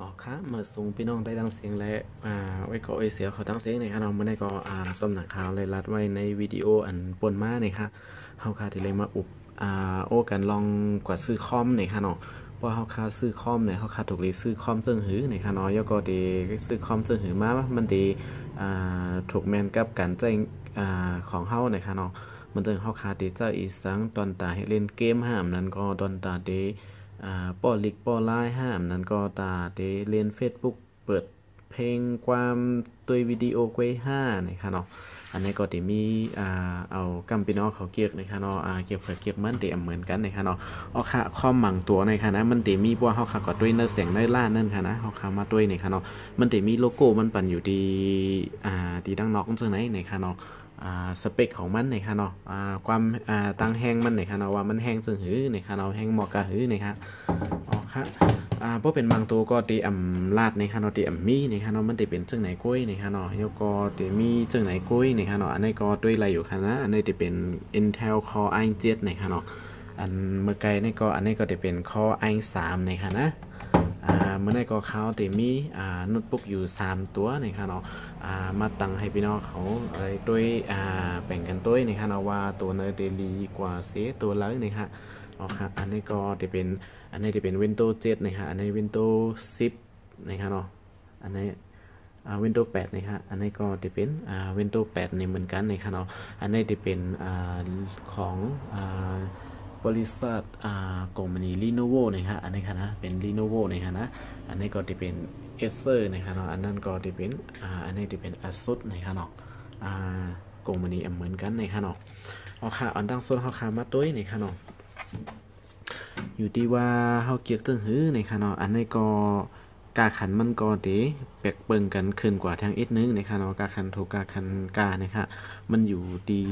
อ๋อครับเมื่อสูงพี่น้องได้ดังเสียงและไว้ก็ไอเสียเขาตั้งเสียงในครับเราเมื่อได้ก็ต้มหนักข่าวเลยรัดไว้ในวิดีโออันปนมาในครับเฮาคาที่เลยมาอุบโอ้กันลองกว่าซื้อคอมในครับเนาะเพราะเฮาคาซื้อคอมเนี่ยเฮาคาถูกเลยซื้อคอมเซิงหือในครับเนาะยก็ดีซื้อคอมเซิงหือมามันดีถูกแมนกับการใจของเฮาในครับเนาะมันตึงเฮาคาที่เจ้าอีสังตอนตาให้เล่นเกมห้ามนั้นก็ตอนตาเดป้อลิกป้อไลน์ห้ามนั้นก็ตาเดเรียนเฟซบุ๊กเปิดเพลงความตัววิดีโอไว้ห้านะคะเนาะอันนี้ก็จะมีเอากัมปีนอเขาเกียกนะคะเนาะเกี่ยวกับเกียกมันเตเหมือนกันนะคะเนาะเอาค่ะข้อมหมั่งตัวนะคะนะมันเตมีพวกเขาค่ะก็ด้วยเนื้อเสียงเนื้อล่านั่นค่ะนะเขาค่ะมาด้วยนะคะเนาะมันเตมีโลโก้มันปั่นอยู่ดีดีดังนอกจังไหนนะคะเนาะสเปคของมันนะคะเนาะความตั้งแห้งมันนะคะเนาะว่ามันแห้งซึ่งหือนะคะเนาะแห้งเหมาะกับหือนะคะอ๋อค่ะเพราะเป็นบางตัวก็ตีลาดนะคะเนาะตีมีนะคะเนาะมันตีเป็นจึงไหนกล้วยนะคะเนาะแล้วก็ตีมีจึงไหนกล้วยนะคะเนาะอันนี้ก็ด้วยอะไรอยู่ค่ะนะอันนี้ตีเป็น Intel Core i7 นะคะเนาะอันเมื่อไกลนี่ก็อันนี้ก็จะเป็น Core i3 นะคะนะเมื่อในก็เขาแต่มีโน้ตบุ๊กอยู่3ตัวนะคะเนาะมาตั้งให้พี่น้องเขาอะไรด้วยแบ่งกันด้วยนะคะเนาะว่าตัวเนอร์เดลีกว่าเสียตัวเลยนะคะอ๋อครับอันนี้ก็จะเป็นWindows 7นะคะอันนี้ Windows 10นะคะเนาะอันนี้Windows 8นะคะอันนี้ก็จะเป็นWindows 8นี่เหมือนกันนะคะเนาะอันนี้จะเป็นของบริษัทกลุ่มนี้ Lenovo นะคะอันนี้ค่ะนะเป็น Lenovo นะคะนะอันนี้ก็จะเป็น Acer นะคะเนาะอันนั้นก็จะเป็นอันนี้จะเป็น ASUS นะคะเนาะกลุ่มนี้เหมือนกันนะคะเนาะเอาค่ะอันตั้งโซนเขาขามาด้วยนะคะเนาะอยู่ที่ว่าเขาเกี่ยวตึงหื้อนะคะเนาะอันนี้ก็กาขันมันก็เดแปลกเปิงกันขึ้นกว่าทางอีกนึงนะคะเนาะกาขันถูกกาขันกานะคะมันอยู่ดี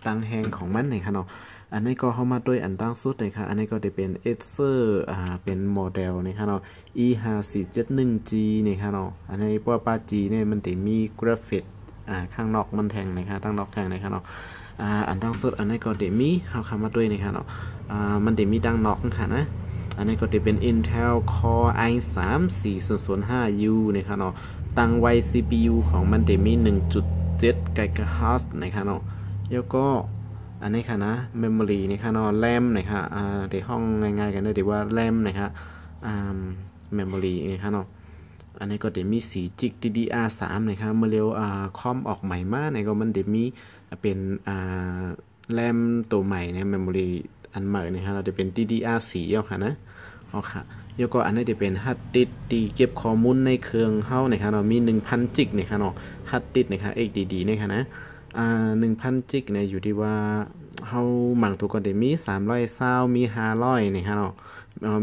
ตั้งแหงของมันนะคะเนาะอันนี้ก็เข้ามาด้วยอันตั้งสุดนะคะอันนี้ก็จะเป็น Acer เป็นโมเดลนะคะเนาะ E5471G นะคะเนาะอันนี้พวกปา G เนี่ยมันจะมีกราฟิกข้างนอกมันแทงนะคะตั้งนอกแทงนะคะเนาะอันตั้งสุดอันนี้ก็จะมีเข้ามาด้วยนะคะเนาะมันจะมีดังนอกค่ะนะอันนี้ก็จะเป็น Intel Core i3 4005U นะครับเนาะตั้งไว้ CPU ของมันจะมี 1.7 GHz นะครับเนาะแล้วก็อันนี้ค่ะนะ Memory นะครับเนาะ RAM นะครับในห้องง่ายๆกันได้ดีว่า RAM นะครับMemory นะครับเนาะอันนี้ก็จะมี4 GB DDR3 นะครับเมื่อเร็วคอมออกใหม่มากเนี่ยก็มันจะมีเป็นRAM ตัวใหม่เนี่ย Memory อันใหม่นะครับเราจะเป็น DDR4 เอาค่ะนะเอาค่ะแล้วก็อันนี้จะเป็นฮัดดิสที่เก็บข้อมูลในเครื่องเฮานะครับเรามี1,000 จิกนะครับเนาะฮัดดิสนะครับ HDD นะครับนะ1,000 จิกเนี่ยอยู่ที่ว่าเฮาหมั่งตัวก่อนจะมี320มี500นะครับเนาะ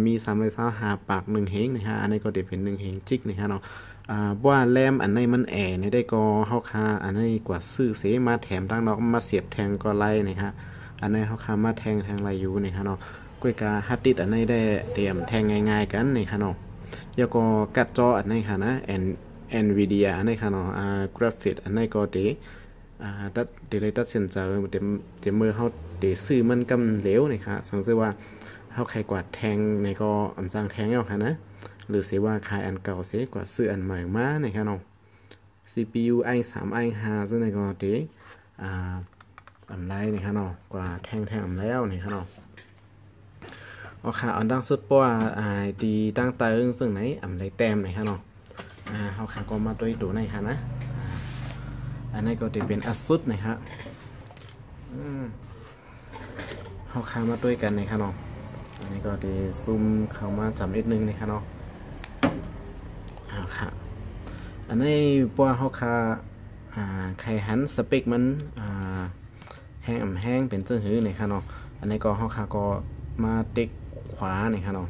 มี320 5ปาก1เฮงนะฮะอันนี้ก็จะเป็น1เฮงจิกนะครับเนาะว่าแรมอันนี้มันแอในได้ก็เฮาค่าอันนี้กว่าซื้อเสมาแถมตั้งนอกมาเสียบแทงก็ไล่นะครับอันนี้เขาคามาแทงไรอยู่นะครับเนาะกุ้ยกาฮัดดิสอันนี้ได้เตรียมแทงง่ายๆกันนะครับเนาะแล้วก็กัดจออันนี้ค่ะนะNVIDIA อันนี้ค่ะเนาะกราฟิกอันนี้ก็เดเลยตัดสินใจเดี๋ยวมือเขาเดซื้อมันกำเหลวนะครับสังเกตว่าเขาใครกว่าแทงในก็อันสร้างแทงเอาค่ะนะหรือเสียว่าขายอันเก่าเสียกว่าซื้ออันใหม่มานะครับเนาะ CPU i3 i5 ซึ่งในก็เดอันไรนะครับเนาะกว่าแทงอันแล้วนี่ครับเนาะโอเคอันดังสุดป้าดีตั้งเติงซึ่งไหนอันไรแต้มนะครับเนาะเขาขาก็มาด้วยตัวไหนค่ะนะอันนี้ก็จะเป็นASUSนะครับเขาขามาด้วยกันนะครับเนาะอันนี้ก็จะซูมเข้ามาจำนิดนึงนะครับเนาะค่ะอันนี้ป้าเขาขาใครหันสเปคมันแห้งเป็นเสื้อหื้อนี่ค่ะเนาะอันนี้ก็เขาขาก็มาเต็กขวานี่ค่ะเนาะ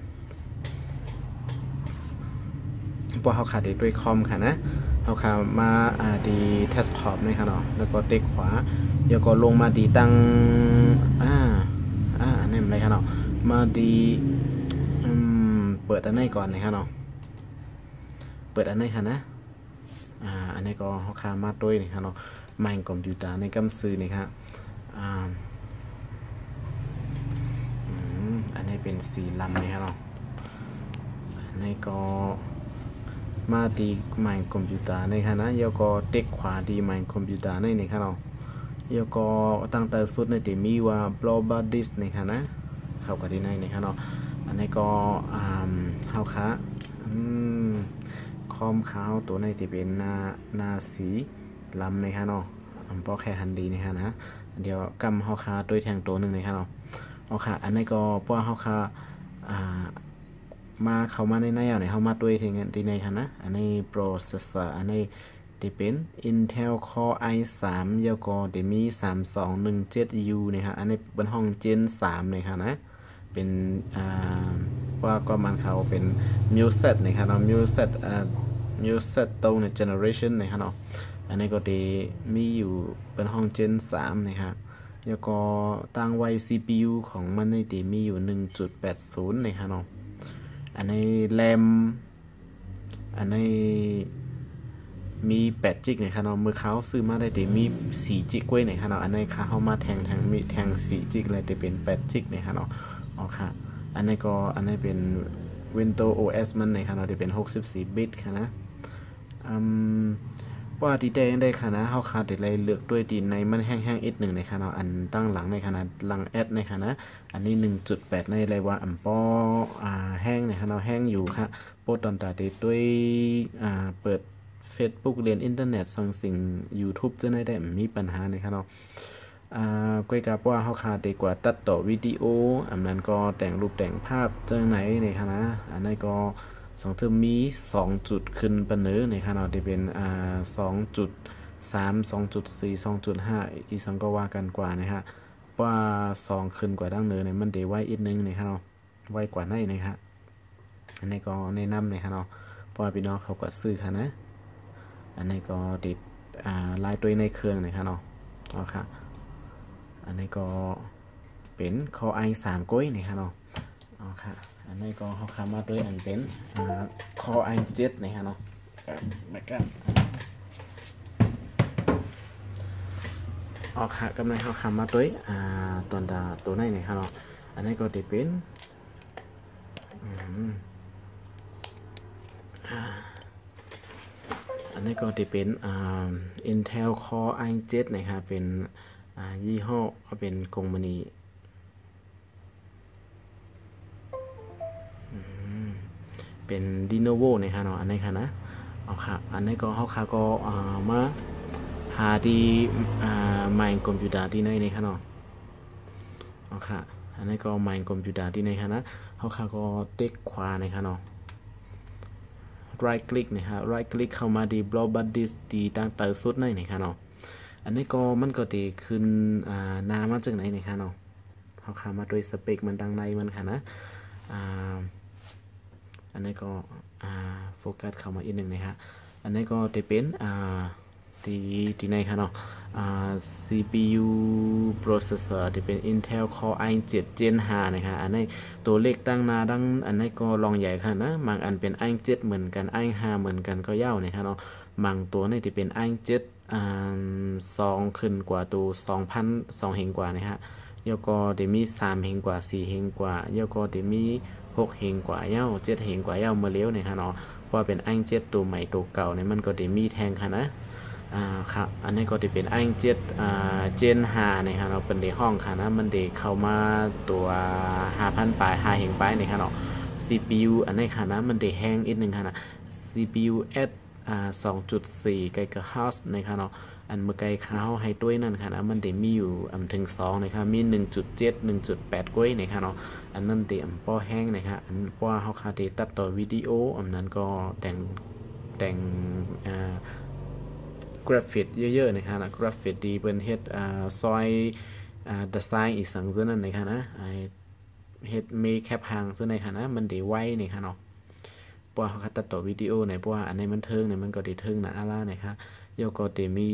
พอเขาขาดด้วยคอมค่ะนะเขาขามาดีเทสท็อปนี่ค่ะเนาะแล้วก็เต็กขวาแล้วก็ลงมาดีตั้งอันนี้อะไรค่ะเนาะมาดีเปิดอันนี้ก่อนนี่ค่ะเนาะเปิดอันนี้ค่ะนะอันนี้ก็เขาขามาด้วยนี่ค่ะเนาะไมค์คอมพิวเตอร์ในกำซื้อนี่ค่ะอันนี้เป็นสีลำนี่ครับเนาะ ในก็มาดีไมค์คอมพิวเตอร์ในค่ะนะแล้วก็เด็กขวาดีไมค์คอมพิวเตอร์ในค่ะเนาะแล้วก็ตั้งแต่สุดในที่มีว่า global disk ในค่ะนะเข้ากับที่ในค่ะเนาะอันนี้ก็เฮาค่ะคอมขาวตัวในที่เป็นหน้าสีลำในค่ะเนาะป้อแค่หันดีในค่ะนะเดี๋ยวกำเฮาค่ะด้วยแทงตัวหนึ่งในค่ะเนาะเอาค่ะอันนี้ก็ป้อเฮาค่ะมาเข้ามาในเอาเนี่ยเข้ามาด้วยที่ในค่ะนะอันนี้ processor อันนี้ที่เป็น Intel Core i3 แล้วก็ที่มี 3217U นะครับอันนี้เป็นห้อง Gen 3นะครับนะเป็นว่าก็มันเขาเป็น Muset นะครับเนาะ Muset ตัวใน generation นะครับเนาะอันนี้ก็ที่มีอยู่เป็นห้อง Gen 3นะครับแล้วก็ตั้งไว้ CPU ของมันในที่มีอยู่ 1.80 นะครับเนาะอันนี้แรมอันนี้มี8 จิกนะครับเนาะเมื่อเขาซื้อมาได้แต่มี4 จิกไว้นะครับเนาะอันนี้ค่ะเขามาแทงมีแทง4 จิกเลยแต่เป็น8 จิกนะครับเนาะอ๋อค่ะอันนี้ก็อันนี้เป็น Windows OS มันนะครับเนาะที่เป็น64 บิตค่ะนะว่าที่ได้ค่ะนะเขาขาดอะไรเลือกด้วยดีในมันแห้งๆอีกหนึ่งในค่ะเนาะอันตั้งหลังในค่ะนะหลังแอดในค่ะนะอันนี้ 1.8 ในอะไรว่าปอแห้งในค่ะเนาะแห้งอยู่ค่ะโปรตอนตาติดด้วยเปิด Facebook เรียนอินเทอร์เน็ตสั่งสิ่ง YouTube จะได้มีปัญหาในค่ะเนาะก้อยกับว่าเขาขาดดีกว่าตัดต่อวิดีโออันนั้นก็แต่งรูปแต่งภาพเจอไหนในค่ะนะอันนี้ก็2จะมี2 จุดขึ้นปันเนื้อในค่ะเนาะที่เป็น2.3 2.4 2.5 อีสังก็ว่ากันกว่านะฮะว่า2ขึ้นกว่าดั้งเนื้อเนี่ยมันเดไว้อีกนึงในค่ะเนาะไว้กว่าในนะครับอันนี้ก็แนะนำในค่ะเนาะเพราะพี่น้องเขาก็ซื้อค่ะนะอันนี้ก็ติดลายตัวในเครื่องนะครับเนาะอ๋อค่ะอันนี้ก็เป็น Core i3 ก้อยนะครับเนาะอ๋อค่ะอันนี้ก็เขาคำมาด้วยอันเป็นCore i7 นะครับเนาะแบบกันอ๋อค่ะกำลังเขาคำมาด้วยตัวไหนนะครับเนาะอันนี้ก็ติดเป็นอันนี้ก็จะเป็นIntel Core i7 นะครับเป็นยี่ห้อเป็นกงมณีเป็น Lenovo นะครับเนาะอันนี้ค่ะนะเอาค่ะอันนี้ก็เขาค่ะก็มาหาดีไมค์คอมพิวเตอร์ที่ไหนนะครับเนาะเอาค่ะอันนี้ก็ไมค์คอมพิวเตอร์ที่ไหนค่ะนะเขาค่ะก็เต็กขวานะครับเนาะright click นะครับ right click เข้ามาดี global disk ดีตั้งแต่สุดในนะครับเนาะอันนี้ก็มันก็ดีขึ้นนามาจากไหนนะครับเนาะเขาขามาด้วยสเปคมันดังในมันค่ะนะอันนี้ก็โฟกัสเข้ามาอีกหนึ่งนะฮะอันนี้ก็จะเป็นที่ในค่ะเนาะCPU processor ที่เป็น Intel Core i7 Gen 5นะคะอันนี้ตัวเลขตั้งหน้าดังอันนี้ก็ลองใหญ่ค่ะนะบางอันเป็น i7 เหมือนกัน i5 เหมือนกันก็ยาวนะคะเนาะบางตัวนี่ที่เป็น i7 2ขึ้นกว่าตัว2,002เฮงกว่านะฮะแล้วก็เดี๋ยวมี3เฮงกว่า4เฮงกว่าแล้วก็เดี๋ยวมี6เฮงกว่าเย้า7เฮงกว่าเย้าเมื่อเลี้ยวเนี่ยค่ะเนาะเพราะเป็นi7 ตัวใหม่ตัวเก่าเนี่ยมันก็เดี๋ยวมีแทงค่ะนะครับอันนี้ก็จะเป็นi7 Gen 5นะครับเราเป็นเดห้องค่ะนะมันเดเข้ามาตัว 5,000 ปลาย5เฮงปลายเนี่ยค่ะเนาะ CPU อันนี้ค่ะนะมันเดแห้งอีกนึงค่ะนะ CPU S 2.4 GHz นะครับเนาะอันเมื่อไกลเขาให้ด้วยนั่นค่ะนะมันเดมีอยู่ถึง2นะครับมี 1.7 1.8 ก้อยนะครับเนาะอันนั้นเดป้อแห้งนะครับอันป้อเขาคาเดตัดต่อวิดีโออันนั้นก็แต่งกราฟิกเยอะๆนะครับนะกราฟิกดีเป็นเฮ็ดซอยดีไซน์อีกสังเท่านั้นนะครับนะเฮ็ดเมคแคปหางซึ่งในค่ะนะมันดีไว้นี่ค่ะเนาะเพราะว่าเขาตัดต่อวิดีโอในเพราะว่าอันนี้มันเทิงเนี่ยมันก็ดีเทิงนะอะไรนะครับโยก็จะมี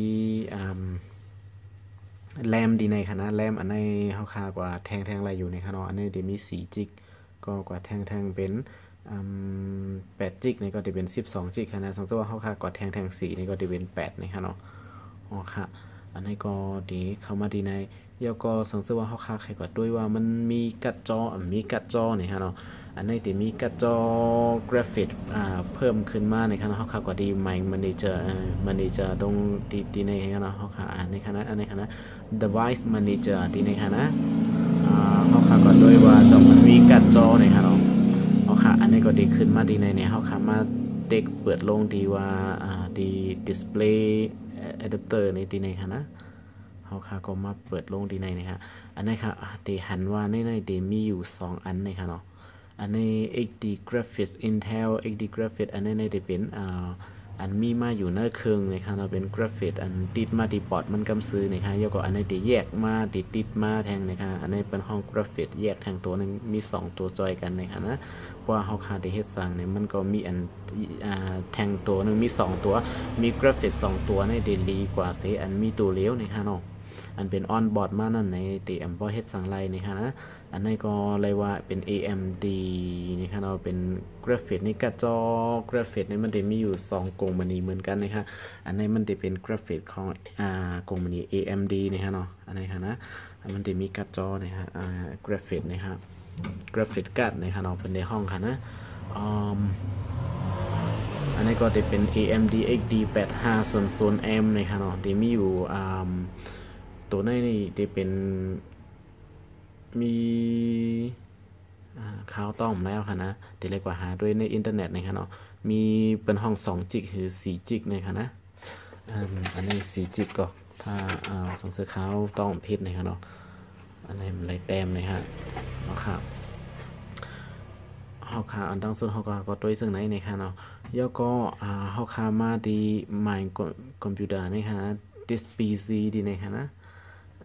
แรมดีในค่ะนะแรมอันนี้เขาคากว่าแทงอะไรอยู่ในค่ะเนาะอันนี้จะมี4 จิกก็กว่าแทงเป็น8 จิกนี่ก็จะเป็น12 จิกค่ะนะสังเกตว่าเขาค่ากดแทง4นี่ก็จะเป็น8นะคะเนาะอ๋อค่ะอันนี้ก็ดีเข้ามาดีในแล้วก็สังเกตว่าเขาค่าใครกดด้วยว่ามันมีกัดจอนี่ค่ะเนาะ อันนี้ที่มีกระจอกราฟิกเพิ่มขึ้นมาในคณะเขาข่าวก็ดีใหม่manager ตรงที่ในคณะเขาข่าวในคณะdevice manager ที่ในคณะเขาข่าวก็ด้วยว่าต้องมันมีกระจอในคณะเขาข่าวอันนี้ก็ดีขึ้นมาดีในเขาข่าวมาเด็กเปิดลงดีว่าดี display adapter ในที่ในคณะเขาข่าวก็มาเปิดลงดีในนะครับอันนี้ค่ะดีหันว่าในดีมีอยู่2อันในคณะอันนี้ HD Graphics Intel HD Graphics อันนี้ในได้เป็นอันมีมาอยู่ในเครื่องนะครับเราเป็นกราฟิกอันติดมาที่ปอดมันกำซื้อนะครับแล้วก็อันนี้ที่แยกมาติดมาแทงนะครับอันนี้เป็นห้องกราฟิกแยกแทงตัวนึงมี2ตัวจอยกันนะครับนะเพราะว่าเฮาคาที่เฮ็ดสร้างเนี่ยมันก็มีอันแทงตัวนึงมี2ตัวมีกราฟิก2ตัวในดีกว่าเสอันมีตัวเลี้ยวนะครับเนาะอันเป็นออนบอร์ดมานั่นในตีแอมพอเฮ็ดสั่งไล่นะครับนะอันนี้ก็เลยว่าเป็น AMD นะครับเราเป็นกราฟิกนี่กระจอกราฟิกนี่มันจะมีอยู่2กงมณีเหมือนกันนะครับอันนี้มันจะเป็นกราฟิกของกงมณี AMD นะครับเนาะอันนี้ครับนะมันจะมีกระจอนะครับกราฟิกนะครับกราฟิกการ์ดนะครับเราเป็นในห้องค่ะนะอันนี้ก็จะเป็น AMD XD 8500M นะครับเนาะที่มีอยู่ตัวนี้นี่จะเป็นมีข่าวต้อมแล้วค่ะนะเดี๋ยวเรียกว่าหาด้วยในอินเทอร์เน็ตนะครับเนาะมีเป็นห้อง2 จิกหรือ4 จิกนะครับนะอันนี้4 จิกก็ถ้าสงสัยข่าวต้อมพิษนะครับเนาะอันนี้มันไรแต้มนะฮะเนาะครับเฮาคาอันตั้งสุดเฮาก็ตัวซึ่งไหนนะครับเนาะแล้วก็เฮาคามาดีไมค์คอมพิวเตอร์นะครับนะ this PC ดีนะครับนะ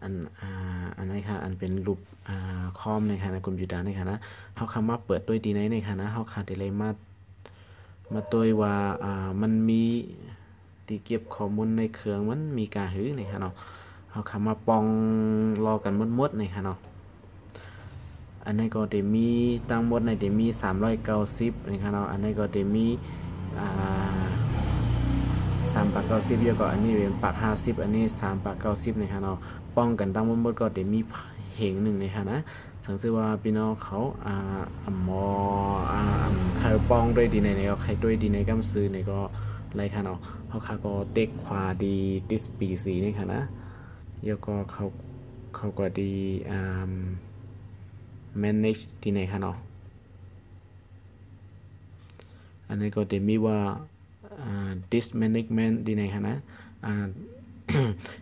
อันนี้ค่ะอันเป็นรูปคอมในค่ะนะคอมพิวเตอร์ในค่ะนะเขาคำว่าเปิดด้วยดีในค่ะนะเขาขาดอะไรมาตัวว่ามันมีที่เก็บข้อมูลในเครื่องมันมีการหื้อในค่ะเนาะเขาคำว่าปองรอกันมดในค่ะเนาะอันนี้ก็จะมีตั้งหมดในจะมี390ในค่ะเนาะอันนี้ก็จะมี390เยอะกว่าอันนี้เป็นปาก50อันนี้390ในค่ะเนาะป้องกันตั้งหมดก็จะมีเหงหนึ่งในค่ะนะสังเกตว่าพี่น้องเขาใครป้องด้วยดีในก็ใครด้วยดีในกำซื้อในก็ไรค่ะเนาะเขาก็เด็กขวาดีดิสปีสีนี่ค่ะนะแล้วก็เขาก็ดีmanage ที่ไหนค่ะเนาะอันนี้ก็จะมีว่าdisk management ดีในค่ะนะ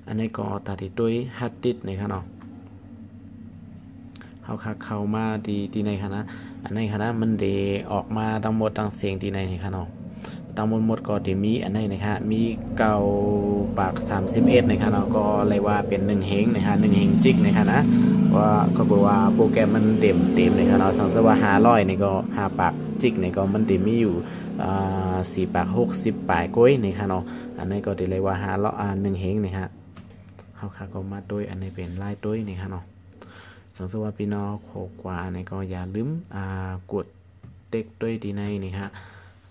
อันนี้ก็ตัดด้วย hard disk ในค่ะเนาะเข้ามาดีในค่ะนะอันนี้ค่ะนะมันเดออกมาทั้งหมดทั้งเสียงดีในค่ะเนาะทั้งหมดก็จะมีอันนี้นะคะมี9 ปาก 31นะคะเนาะก็เลยว่าเป็น1 เฮงนะคะ1 เฮงจิกนะคะนะว่าเขาบอกว่าโปรแกรมมันเต็มนะคะเนาะสังเกตว่า500นี่ก็5 ปากจิกนี่ก็มันจะมีอยู่4 ปาก 60 ปลายก้อยนี่ค่ะเนาะอันนี้ก็จะเลยว่า1 เฮงนี่ฮะเขาก็มาด้วยอันนี้เป็นลายด้วยนี่ค่ะเนาะสังเกตว่าพี่น้องโคกว่าอันนี้ก็อย่าลืมกดเต็กด้วยดีในนี่ฮะ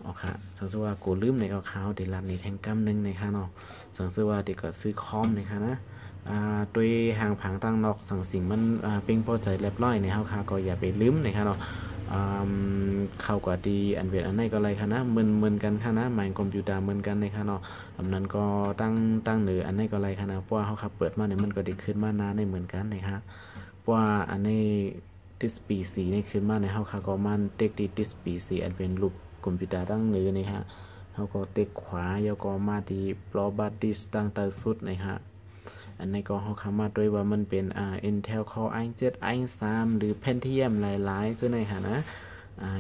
อ๋อค่ะสังเกตว่ากูลืมในก็เขาเดี๋ยวรับในแทงกำนึงนะคะเนาะสังเกตว่าเด็กก็ซื้อคอมนะคะนะด้วยห่างผังตั้งนอกสั่งสิ่งมันเป็นพอใจเรียบร้อยในเขาค่ะก็อย่าไปลืมนะคะเนาะเข้ากว่าดีอันเวทอันไหนก็อะไรค่ะนะเหมือนกันค่ะนะหมายคอมพิวเตอร์เหมือนกันนะคะเนาะอันนั้นก็ตั้งเหนืออันไหนก็อะไรค่ะนะเพราะว่าเขาขับเปิดมาเนี่ยมันก็ได้ขึ้นมานานในเหมือนกันนะคะเพราะว่าอันนี้ดิสปีสีนี่ขึ้นมาในเขาค่ะก็มันเต็กดีดิสปีสีอันเป็นรูปคอมพิวเตอร์ตั้งเหนือนี่ฮะเขาก็เต็กขวาแล้วก็มาดีปลอบัตดิสตั้งแต่สุดนะฮะอันนี้ก็เขาคำมาด้วยว่ามันเป็นIntel Core i7 i3 หรือ Pentium หลายๆซึ่งในฮะนะ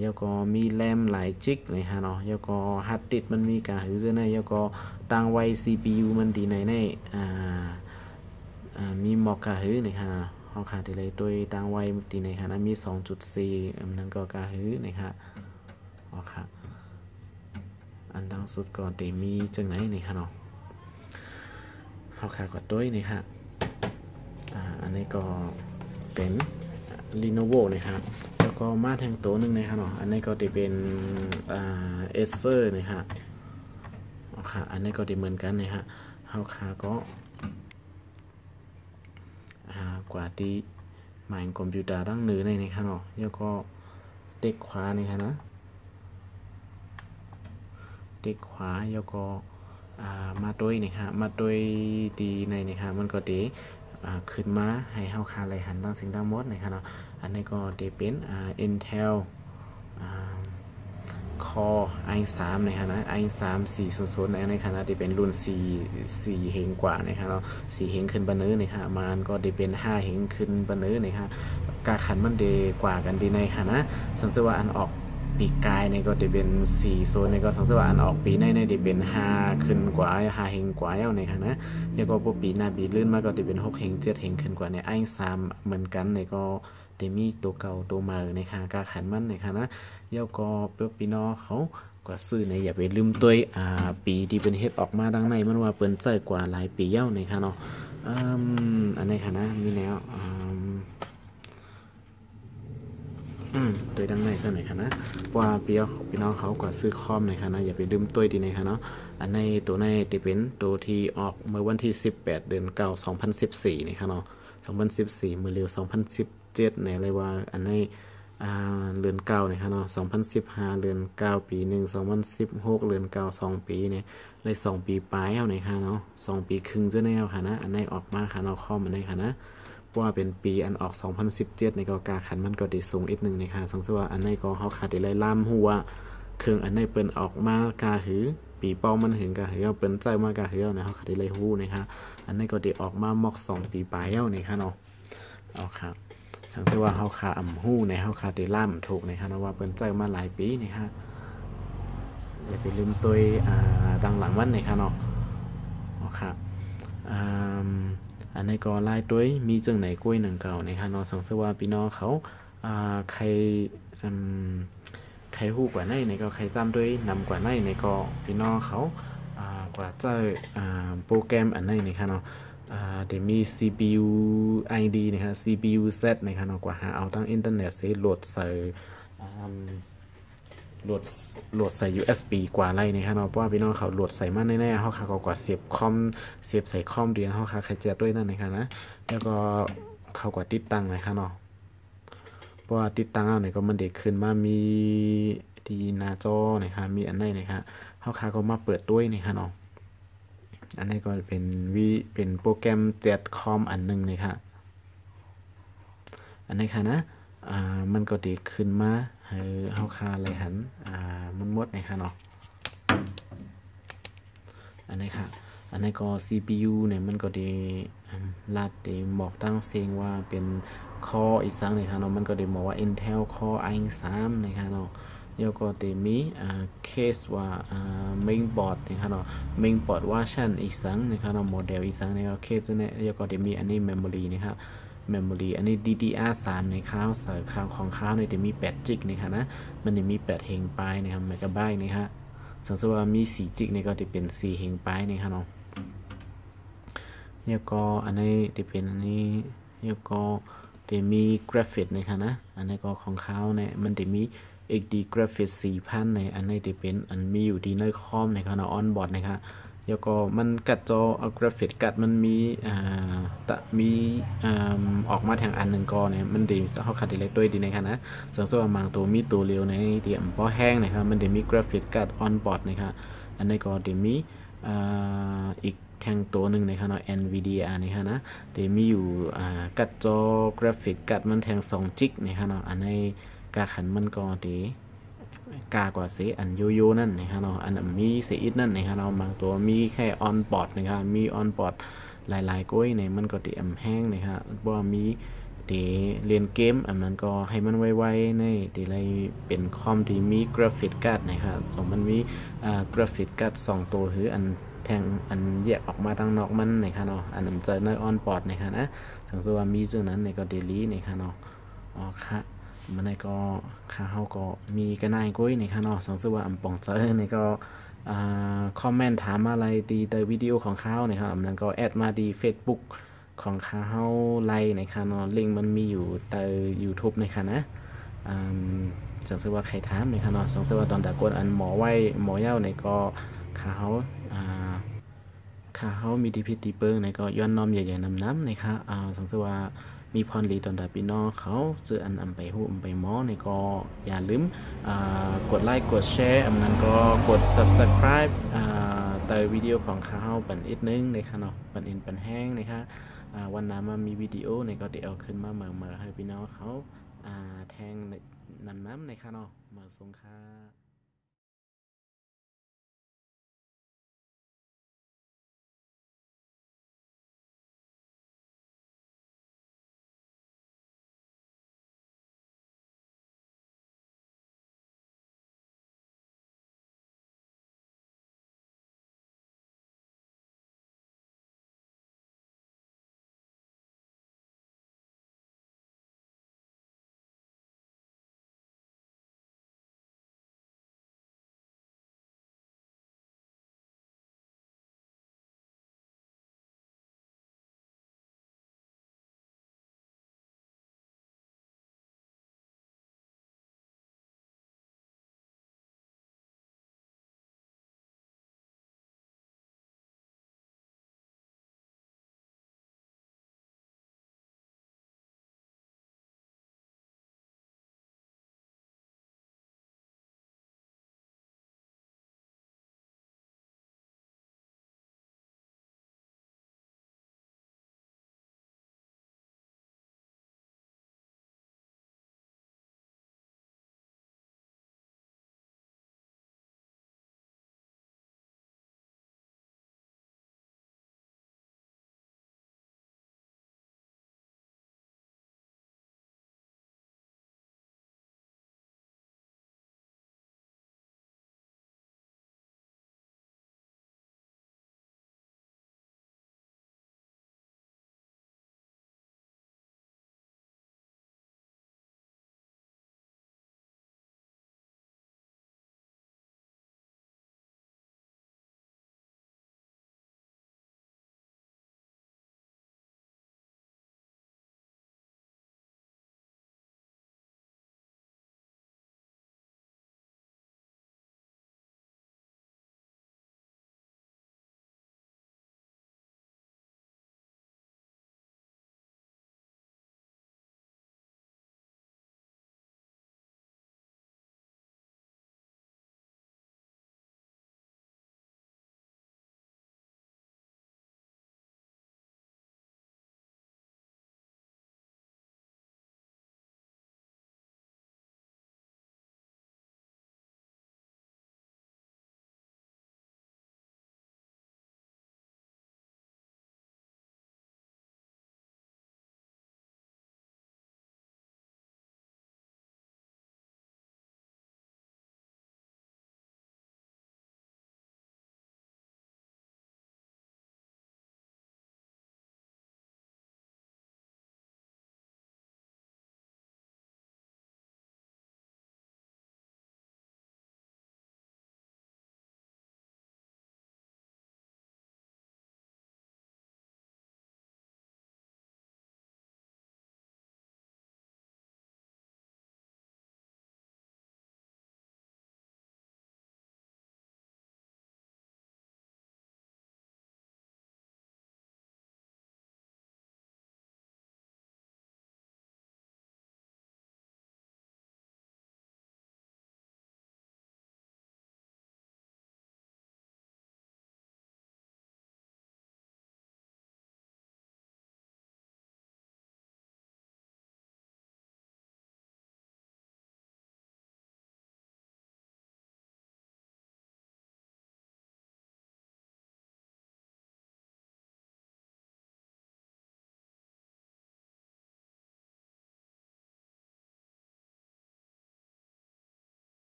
แล้วก็มีแรมหลายจิกนะฮะเนาะแล้วก็ฮาร์ดดิสก์มันมีการหือซึ่งในแล้วก็ตั้งไว้ CPU มันดีในมีหมอกกาหือนะฮะเขาขาดที่เลยด้วยตั้งไว้ดีในฮะนะมี 2.4 อันนั้นก็กาหือนะฮะอ๋อค่ะอันดังสุดก่อนแต่มีจังไหนนี่ค่ะเนาะเขาขายกว่าด้วยนี่ค่ะอันนี้ก็เป็น Lenovo นะครับแล้วก็มาแทงตัวหนึ่งนะครับเนาะอันนี้ก็จะเป็นAcer นะครับอ๋อค่ะอันนี้ก็จะเหมือนกันนะฮะเขาขายก็กว่าที่หมายคอมพิวเตอร์ตั้งเหนือในนะครับเนาะแล้วก็ เด็กขวานี่ค่ะนะเด็กขวาแล้วก็มาด้วยนะคะมาด้วยดีในนะคะมันก็ดีขึ้นมาให้เฮาคาไหลหันตั้งสิ่งทั้งหมดนะคะเนาะอันนี้ก็ได้เป็นIntel Core i3 นะคะนะ i3 400ในขณะที่เป็นรุ่น4เฮงกว่านะคะเนาะ4เฮงขึ้นบนเนื้อนะคะมันก็ได้เป็น5เฮงขึ้นบนเนื้อนะคะกาขันมันเดกว่ากันดีในค่ะนะสังเกตว่าอันออกปีกายในก็ได้เป็น4โซนในก็สังเกตว่าอันออกปีในได้เป็น5ขึ้นกว่า5เฮงกว่าแล้วในค่ะนะแล้วก็พวกปีหน้าปีลื่นมาก็ได้เป็น6เฮง7เฮงขึ้นกว่าในi3เหมือนกันในก็เดมีตัวเก่าตัวใหม่นะคะกาขันมันนะคะนะแล้วก็เพื่อพี่น้องเขาก็ซื้อในอย่าไปลืมตัวปีที่เป็นเฮ็ดออกมาดังในมันว่าเปิ้นใจกว่าหลายปีเย้านะคะเนาะอันนี้ค่ะนะมีแนวตัวดังในซะหน่อยค่ะนะว่าพี่น้องเขาก็ซื้อคอมหน่อยค่ะนะอย่าไปลืมตัวดีนะคะเนาะอันในตัวในที่เป็นตัวที่ออกเมื่อวันที่18เดือน9 2014นะคะเนาะ2014มื้อเร็ว2017ในเลยว่าอันในเดือน9นะครับเนาะ2015เดือน9ปี1 2016เดือน9 2ปีเนี่ยเลย2ปีปลายเอาในค่ะเนาะ2ปีครึ่งจะแนวค่ะนะอันในออกมาค่ะเนาะคอมอันในค่ะนะว่าเป็นปีอันออก2017ในก็กาขันมันก็ได้สูงอีกนึงนะคะสังเกตว่าอันในก็เฮาขาดได้ไล่ล่ามหัวเครื่องอันในเปิ้นออกมากาหือปีเป้ามันถึงกาหือเปิ้นใจมากาหือนะเฮาขาดได้ไล่ฮู้นะคะอันในก็ได้ออกมามอก2ปีปลายเอาในค่ะเนาะเอาครับสังเกตว่าเฮาคาหู้ในเฮาคาเดล่ามถูกนะครับว่าเปิ้นใจมาหลายปีนี่ฮะอย่าไปลืมตัวดังหลังวันนี่ครับเนาะครับอันนี้ก็ลายตัวมีจังไหนกุ้ยหนึ่งเก่าในค่ะเนาะสังเกตว่าพี่น้องเขาใครฮู้กว่าในก็ใครจำด้วยนำกว่าในก็พี่น้องเขากว่าจะโปรแกรมอันนี้นี่ค่ะเนาะเดี๋ยวมี CPU ID นะครับ CPU Z นะครับกว่าหาเอาทั้งอินเทอร์เน็ตเสโหลดใส่โหลดใส่ USB กว่าไรนะครับเพราะว่าพี่น้องเขาโหลดใส่มาแน่ๆเขาค่ะกว่าเสียบคอมเสียบใส่คอมเดียวเขาค่ะใครเจอด้วยนั่นนะครับนะแล้วก็เขากว่าติดตั้งนะครับเนาะเพราะว่าติดตั้งเอาเนี่ยก็มันเด็กขึ้นมามีที่หน้าจอนะครับมีอันไหนนะครับเขาค่ะก็มาเปิดด้วยนะครับเนาะอันนี้ก็เป็นโปรแกรม7com อันนึงนะครับอันนี้ค่ะนะมันก็ดีขึ้นมาให้เฮาคาเลยหันมันหมดนะคะเนาะอันนี้ค่ะอันนี้ก็ CPU เนี่ยมันก็ดีลาดดีบอกตั้งเสียงว่าเป็น Core อีกสังนะคะเนาะมันก็ดีบอกว่า Intel Core i3 นะคะเนาะแล้วก็จะมีเคสว่าmainboard นะครับเนาะ mainboard version อีกสังนะครับเนาะโมเดลอีกสังในก็เคสเนี่ยแล้วก็จะมีอันนี้ memory นะครับ memory อันนี้ DDR3 ในข้าวใส่ข้าวของข้าวเนี่ยจะมี8จิกนะครับนะมันจะมี8เฮงปลายนะครับเมกะไบต์นะครับสังเกตว่ามี4จิกเนี่ยก็จะเป็น4เฮงปลายนะครับเนาะแล้วก็อันนี้จะเป็นอันนี้แล้วก็จะมีกราฟิกนะครับนะอันนี้ก็ของข้าวเนี่ยมันจะมีXD Graphics 4,000ในอันนี้จะเป็นอันมีอยู่ดีในคอมนะครับเนาะ on board นะครับแล้วก็มันกัดจอกราฟิกกัดมันมีออกมาทางอันหนึ่งก็เนี่ยมันดีเขาขัดดีเลยด้วยดีนะครับนะสังเกตว่าบางตัวมีตัวเร็วในเดียมพอแห้งนะครับมันจะมีกราฟิกกัด on board นะครับอันนี้ก็จะมีอีกแทงตัวหนึ่งนะครับเนาะ NVIDIA นะครับนะจะมีอยู่กัดจอกราฟิกกัดมันแทง2จิกนะครับเนาะอันนี้กาขันมันก็ดีกากว่าเสียอันโยโย่นั่นนะครับเนาะอันมีเสียอิดนั่นนะครับเนาะบางตัวมีแค่ออนบอร์ดนะครับมีออนบอร์ดหลายๆก้อยในมันก็ตีแห้งนะครับว่ามีตีเรียนเกมอันนั้นก็ให้มันไวๆในตีอะไรเป็นคอมที่มีกราฟิกการ์ดนะครับสองมันมีกราฟิกการ์ด2ตัวหรืออันแทงอันแยกออกมาทางนอกมันนะครับเนาะอันนั้นจะในออนบอร์ดนะครับนะสังเกตว่ามีซึ่งนั้นในก็เดลี่นะครับเนาะอ๋อค่ะมันในก็ข้าเขาก็มีกันนายกุ้ยในข้างนอกสังเกตว่าป่องเจอในก็คอมเมนต์ถามอะไรดีในวิดีโอของเขาในครับมันก็แอดมาดี Facebook ของเขาไลน์ในข้างนอกลิงก์มันมีอยู่ใน YouTube ในค่ะนะสังเกตว่าใครถามในข้างนอกสังเกตว่าตอนตะโกนอันหมอไว้หมอเย้าในก็เขามีดีพิธีเปิ้งในก็ย้อนน้อมใหญ่ๆน้ำในค่ะสังเกตว่า มีพรลีตอนดาพี่น้องเขาเจออันอำไปหูอำไปหมอเนี่ยก็อย่าลืมกดไลค์กดแชร์นั้นก็กด subscribe แต่วิดีโอของเขาปันอีกนึงนะคะเนาะปันอินปันแห้งนะคะวันน้ำมามีวิดีโอเนี่ยก็เดี๋ยวเอาขึ้นมาเมื่อให้พี่น้องเขาแทงน้ำนะคะเนาะมาส่งค่ะ